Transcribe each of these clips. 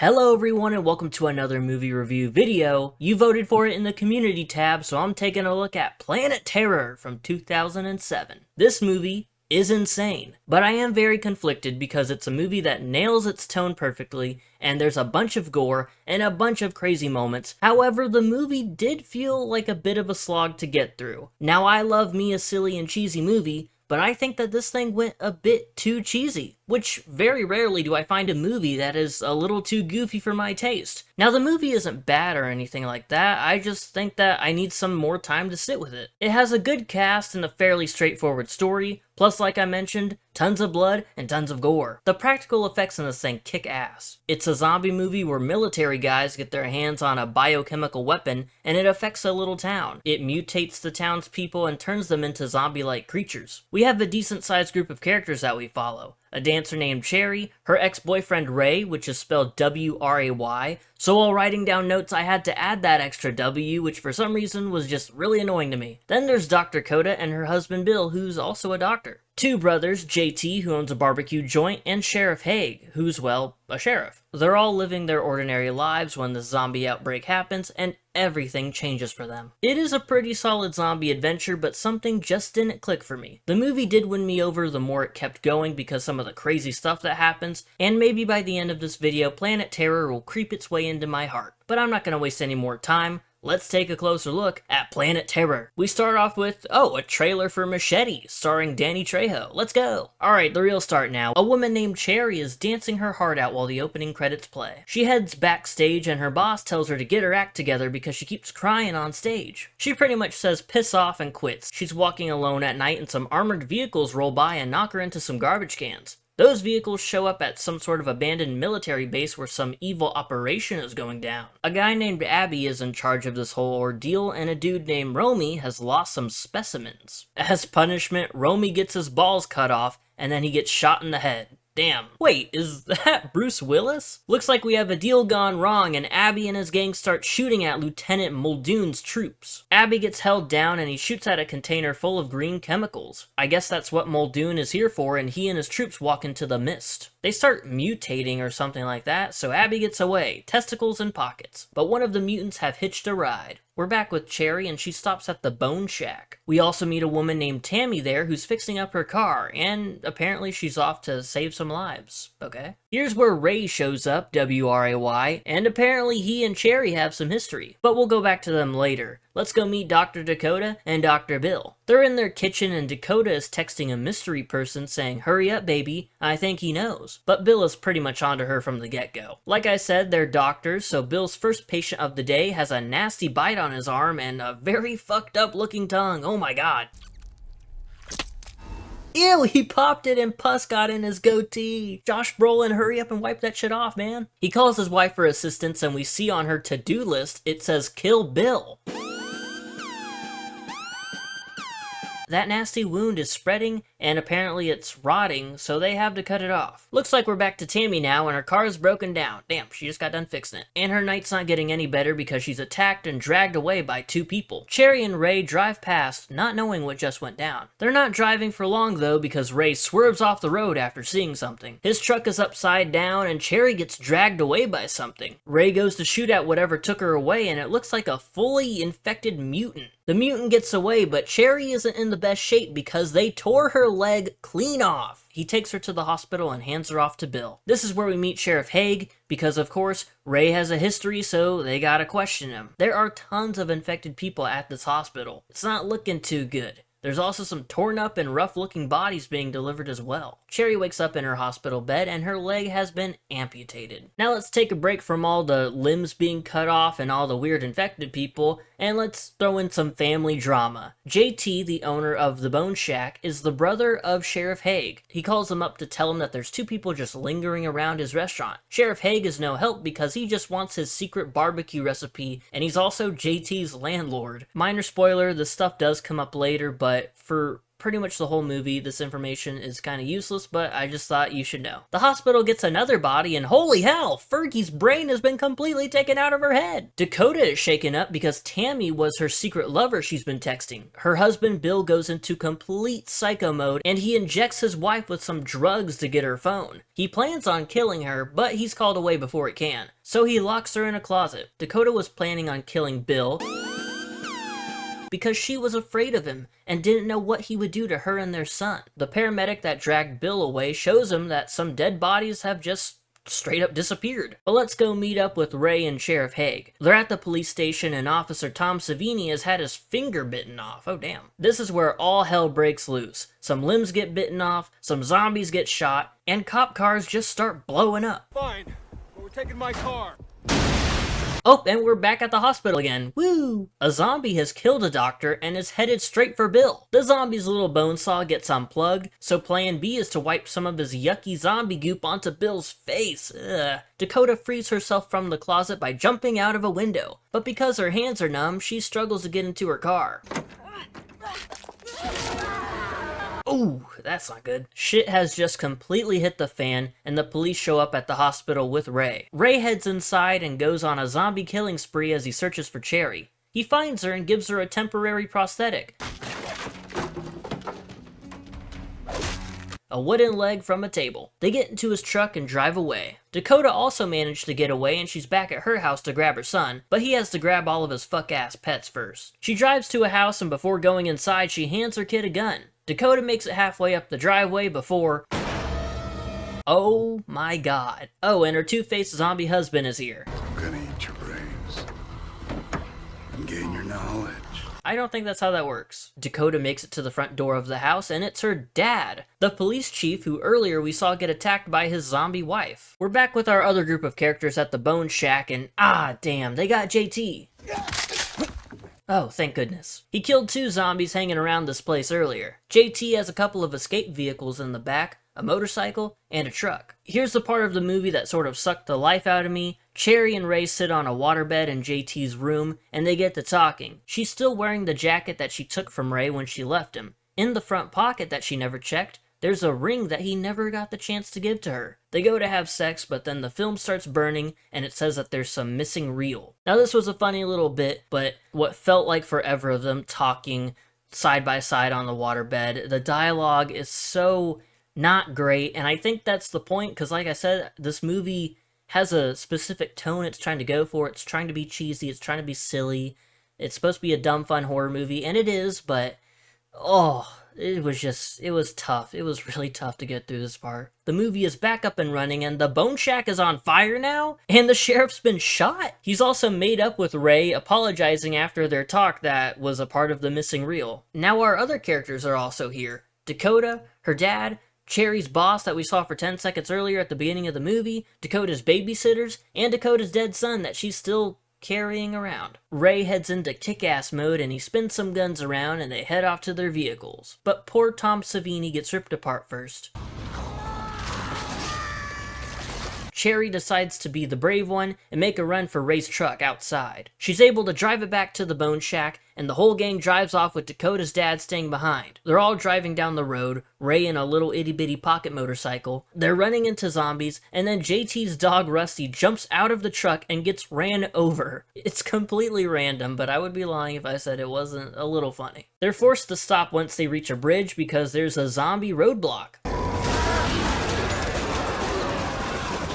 Hello everyone and welcome to another movie review video. You voted for it in the community tab, so I'm taking a look at Planet Terror from 2007. This movie is insane, but I am very conflicted because it's a movie that nails its tone perfectly, and there's a bunch of gore and a bunch of crazy moments. However, the movie did feel like a bit of a slog to get through. Now, I love me a silly and cheesy movie, but I think that this thing went a bit too cheesy, which very rarely do I find a movie that is a little too goofy for my taste. Now, the movie isn't bad or anything like that, I just think that I need some more time to sit with it. It has a good cast and a fairly straightforward story, plus, like I mentioned, tons of blood and tons of gore. The practical effects in this thing kick ass. It's a zombie movie where military guys get their hands on a biochemical weapon and it affects a little town. It mutates the townspeople and turns them into zombie-like creatures. We have a decent-sized group of characters that we follow. A dancer named Cherry, her ex-boyfriend Ray, which is spelled W-R-A-Y, so while writing down notes I had to add that extra W, which for some reason was just really annoying to me. Then there's Dr. Coda and her husband Bill, who's also a doctor. Two brothers, JT, who owns a barbecue joint, and Sheriff Haig, who's, well, a sheriff. They're all living their ordinary lives when the zombie outbreak happens, and everything changes for them. It is a pretty solid zombie adventure, but something just didn't click for me. The movie did win me over the more it kept going because some of the crazy stuff that happens, and maybe by the end of this video, Planet Terror will creep its way into my heart. But I'm not gonna waste any more time. Let's take a closer look at Planet Terror. We start off with, a trailer for Machete, starring Danny Trejo. Let's go! Alright, the real start now. A woman named Cherry is dancing her heart out while the opening credits play. She heads backstage and her boss tells her to get her act together because she keeps crying on stage. She pretty much says piss off and quits. She's walking alone at night and some armored vehicles roll by and knock her into some garbage cans. Those vehicles show up at some sort of abandoned military base where some evil operation is going down. A guy named Abby is in charge of this whole ordeal, and a dude named Romy has lost some specimens. As punishment, Romy gets his balls cut off, and then he gets shot in the head. Damn. Wait, is that Bruce Willis? Looks like we have a deal gone wrong and Abby and his gang start shooting at Lieutenant Muldoon's troops. Abby gets held down and he shoots at a container full of green chemicals. I guess that's what Muldoon is here for, and he and his troops walk into the mist. They start mutating or something like that, so Abby gets away, testicles in pockets. But one of the mutants have hitched a ride. We're back with Cherry and she stops at the Bone Shack. We also meet a woman named Tammy there who's fixing up her car, and apparently she's off to save some lives, okay? Here's where Ray shows up, W-R-A-Y, and apparently he and Cherry have some history, but we'll go back to them later. Let's go meet Dr. Dakota and Dr. Bill. They're in their kitchen and Dakota is texting a mystery person saying, "Hurry up, baby, I think he knows." But Bill is pretty much onto her from the get-go. Like I said, they're doctors, so Bill's first patient of the day has a nasty bite on his arm and a very fucked up looking tongue. Oh my god. Ew, he popped it and pus got in his goatee. Josh Brolin, hurry up and wipe that shit off, man. He calls his wife for assistance and we see on her to-do list, it says kill Bill. That nasty wound is spreading, and apparently it's rotting, so they have to cut it off. Looks like we're back to Tammy now, and her car is broken down. Damn, she just got done fixing it. And her night's not getting any better because she's attacked and dragged away by two people. Cherry and Ray drive past, not knowing what just went down. They're not driving for long though, because Ray swerves off the road after seeing something. His truck is upside down, and Cherry gets dragged away by something. Ray goes to shoot at whatever took her away, and it looks like a fully infected mutant. The mutant gets away, but Cherry isn't in the best shape because they tore her leg clean off. He takes her to the hospital and hands her off to Bill. This is where we meet Sheriff Haig, because of course, Ray has a history, so they gotta question him. There are tons of infected people at this hospital. It's not looking too good. There's also some torn up and rough looking bodies being delivered as well. Cherry wakes up in her hospital bed and her leg has been amputated. Now let's take a break from all the limbs being cut off and all the weird infected people, and let's throw in some family drama. JT, the owner of the Bone Shack, is the brother of Sheriff Haig. He calls him up to tell him that there's two people just lingering around his restaurant. Sheriff Haig is no help because he just wants his secret barbecue recipe, and he's also JT's landlord. Minor spoiler, this stuff does come up later, but for pretty much the whole movie. This information is kind of useless, but I just thought you should know. The hospital gets another body, and holy hell, Fergie's brain has been completely taken out of her head. Dakota is shaken up because Tammy was her secret lover she's been texting. Her husband Bill goes into complete psycho mode, and he injects his wife with some drugs to get her phone. He plans on killing her, but he's called away before it can, so he locks her in a closet. Dakota was planning on killing Bill because she was afraid of him and didn't know what he would do to her and their son. The paramedic that dragged Bill away shows him that some dead bodies have just straight up disappeared. But let's go meet up with Ray and Sheriff Haig. They're at the police station and Officer Tom Savini has had his finger bitten off. Oh damn. This is where all hell breaks loose. Some limbs get bitten off, some zombies get shot, and cop cars just start blowing up. Fine, but we're taking my car. Oh, and we're back at the hospital again. Woo! A zombie has killed a doctor and is headed straight for Bill. The zombie's little bone saw gets unplugged, so plan B is to wipe some of his yucky zombie goop onto Bill's face. Ugh. Dakota frees herself from the closet by jumping out of a window, but because her hands are numb, she struggles to get into her car. Ooh, that's not good. Shit has just completely hit the fan, and the police show up at the hospital with Ray. Ray heads inside and goes on a zombie killing spree as he searches for Cherry. He finds her and gives her a temporary prosthetic, a wooden leg from a table. They get into his truck and drive away. Dakota also managed to get away and she's back at her house to grab her son, but he has to grab all of his fuck-ass pets first. She drives to a house and before going inside, she hands her kid a gun. Dakota makes it halfway up the driveway before... oh my god. Oh, and her two-faced zombie husband is here. I'm gonna eat your brains and gain your knowledge. I don't think that's how that works. Dakota makes it to the front door of the house, and it's her dad, the police chief who earlier we saw get attacked by his zombie wife. We're back with our other group of characters at the Bone Shack, and ah, damn, they got JT. Oh, thank goodness. He killed 2 zombies hanging around this place earlier. JT has a couple of escape vehicles in the back, a motorcycle, and a truck. Here's the part of the movie that sort of sucked the life out of me. Cherry and Ray sit on a waterbed in JT's room, and they get to talking. She's still wearing the jacket that she took from Ray when she left him. In the front pocket that she never checked, there's a ring that he never got the chance to give to her. They go to have sex, but then the film starts burning, and it says that there's some missing reel. Now this was a funny little bit, but what felt like forever of them talking side by side on the waterbed, the dialogue is so not great, and I think that's the point, because like I said, this movie has a specific tone it's trying to go for. It's trying to be cheesy, it's trying to be silly, it's supposed to be a dumb fun horror movie, and it is, but oh, it was tough. It was really tough to get through this part. The movie is back up and running, and the Bone Shack is on fire now, and the sheriff's been shot. He's also made up with Ray, apologizing after their talk that was a part of the missing reel. Now our other characters are also here. Dakota, her dad, Cherry's boss that we saw for 10 seconds earlier at the beginning of the movie, Dakota's babysitters, and Dakota's dead son that she's still carrying around. Ray heads into kick-ass mode and he spins some guns around and they head off to their vehicles. But poor Tom Savini gets ripped apart first. Cherry decides to be the brave one and make a run for Ray's truck outside. She's able to drive it back to the Bone Shack, and the whole gang drives off with Dakota's dad staying behind. They're all driving down the road, Ray in a little itty-bitty pocket motorcycle. They're running into zombies, and then JT's dog Rusty jumps out of the truck and gets ran over. It's completely random, but I would be lying if I said it wasn't a little funny. They're forced to stop once they reach a bridge because there's a zombie roadblock.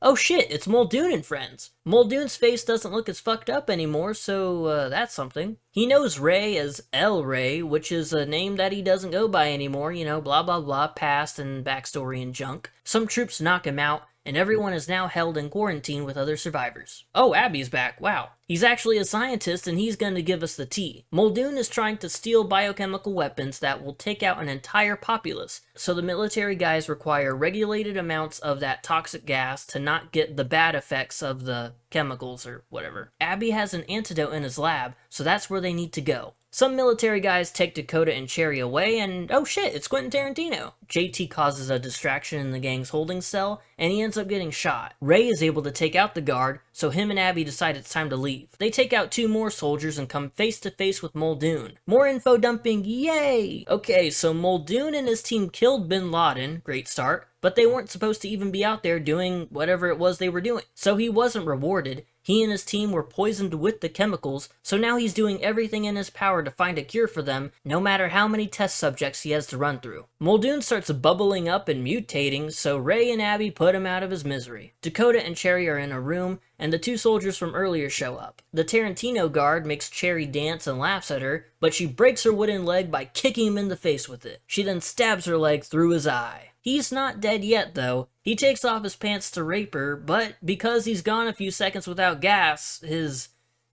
Oh shit, it's Muldoon and friends. Muldoon's face doesn't look as fucked up anymore, so that's something. He knows Ray as El Ray, which is a name that he doesn't go by anymore, you know, blah blah blah, past and backstory and junk. Some troops knock him out, and everyone is now held in quarantine with other survivors. Oh, Abby's back, wow. He's actually a scientist and he's going to give us the tea. Muldoon is trying to steal biochemical weapons that will take out an entire populace, so the military guys require regulated amounts of that toxic gas to not get the bad effects of the chemicals or whatever. Abby has an antidote in his lab, so that's where they need to go. Some military guys take Dakota and Cherry away, and oh shit, it's Quentin Tarantino. JT causes a distraction in the gang's holding cell, and he ends up getting shot. Ray is able to take out the guard, so him and Abby decide it's time to leave. They take out 2 more soldiers and come face to face with Muldoon. More info dumping, yay! Okay, so Muldoon and his team killed Bin Laden, great start, but they weren't supposed to even be out there doing whatever it was they were doing. So he wasn't rewarded. He and his team were poisoned with the chemicals, so now he's doing everything in his power to find a cure for them, no matter how many test subjects he has to run through. Muldoon starts bubbling up and mutating, so Ray and Abby put him out of his misery. Dakota and Cherry are in a room, and the 2 soldiers from earlier show up. The Tarantino guard makes Cherry dance and laughs at her, but she breaks her wooden leg by kicking him in the face with it. She then stabs her leg through his eye. He's not dead yet, though. He takes off his pants to rape her, but because he's gone a few seconds without gas, his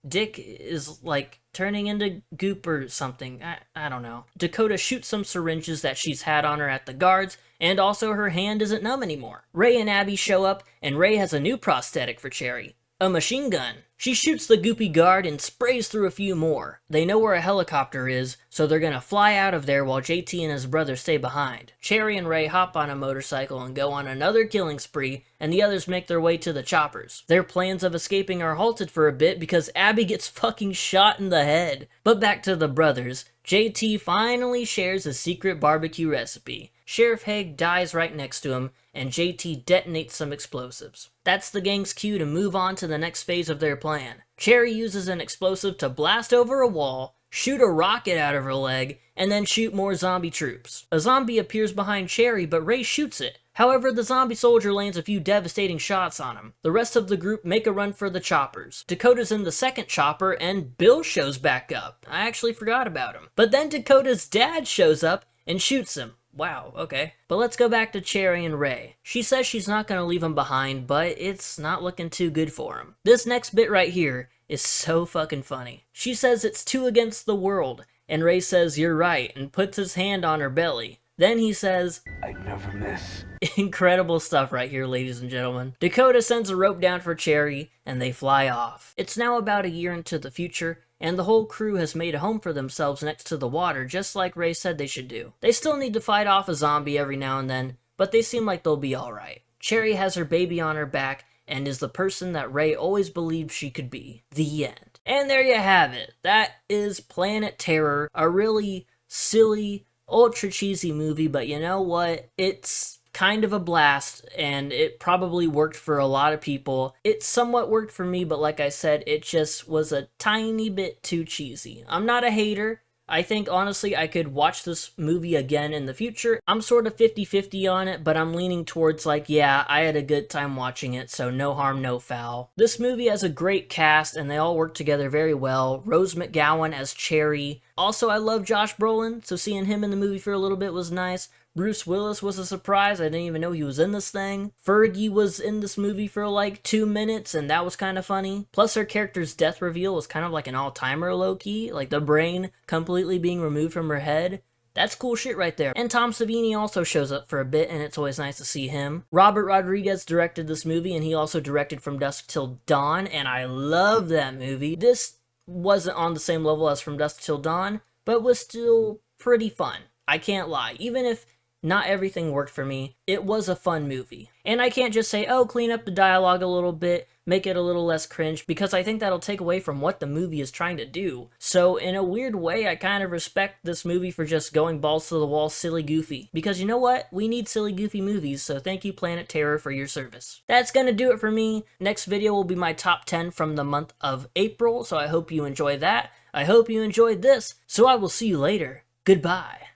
dick is like turning into goop or something. I don't know. Dakota shoots some syringes that she's had on her at the guards, and also her hand isn't numb anymore. Ray and Abby show up, and Ray has a new prosthetic for Cherry. A machine gun. She shoots the goopy guard and sprays through a few more. They know where a helicopter is, so they're gonna fly out of there while JT and his brother stay behind. Cherry and Ray hop on a motorcycle and go on another killing spree, and the others make their way to the choppers. Their plans of escaping are halted for a bit because Abby gets fucking shot in the head. But back to the brothers. JT finally shares a secret barbecue recipe. Sheriff Haig dies right next to him, and JT detonates some explosives. That's the gang's cue to move on to the next phase of their plan. Cherry uses an explosive to blast over a wall, shoot a rocket out of her leg, and then shoot more zombie troops. A zombie appears behind Cherry, but Ray shoots it. However, the zombie soldier lands a few devastating shots on him. The rest of the group make a run for the choppers. Dakota's in the second chopper, and Bill shows back up. I actually forgot about him. But then Dakota's dad shows up and shoots him. Wow, okay. But let's go back to Cherry and Ray. She says she's not gonna leave him behind, but it's not looking too good for him. This next bit right here is so fucking funny. She says it's 2 against the world, and Ray says you're right, and puts his hand on her belly. Then he says, I never miss. Incredible stuff right here, ladies and gentlemen. Dakota sends a rope down for Cherry, and they fly off. It's now about a year into the future, and the whole crew has made a home for themselves next to the water, just like Ray said they should do. They still need to fight off a zombie every now and then, but they seem like they'll be alright. Cherry has her baby on her back, and is the person that Ray always believed she could be. The end. And there you have it. That is Planet Terror, a really silly, ultra cheesy movie, but you know what? It's kind of a blast, and it probably worked for a lot of people. It somewhat worked for me, but like I said, it just was a tiny bit too cheesy. I'm not a hater. I think, honestly, I could watch this movie again in the future. I'm sort of 50-50 on it, but I'm leaning towards like, yeah, I had a good time watching it, so no harm, no foul. This movie has a great cast, and they all work together very well. Rose McGowan as Cherry. Also, I love Josh Brolin, so seeing him in the movie for a little bit was nice. Bruce Willis was a surprise. I didn't even know he was in this thing. Fergie was in this movie for like 2 minutes, and that was kind of funny. Plus, her character's death reveal was kind of like an all-timer low-key, like the brain completely being removed from her head. That's cool shit right there. And Tom Savini also shows up for a bit, and it's always nice to see him. Robert Rodriguez directed this movie, and he also directed From Dusk Till Dawn, and I love that movie. This wasn't on the same level as From Dusk Till Dawn, but was still pretty fun. I can't lie. Even if not everything worked for me, it was a fun movie. And I can't just say, oh, clean up the dialogue a little bit, make it a little less cringe, because I think that'll take away from what the movie is trying to do. So in a weird way, I kind of respect this movie for just going balls to the wall silly goofy. Because you know what? We need silly goofy movies, so thank you Planet Terror for your service. That's gonna do it for me. Next video will be my top 10 from the month of April, so I hope you enjoy that. I hope you enjoyed this, so I will see you later. Goodbye.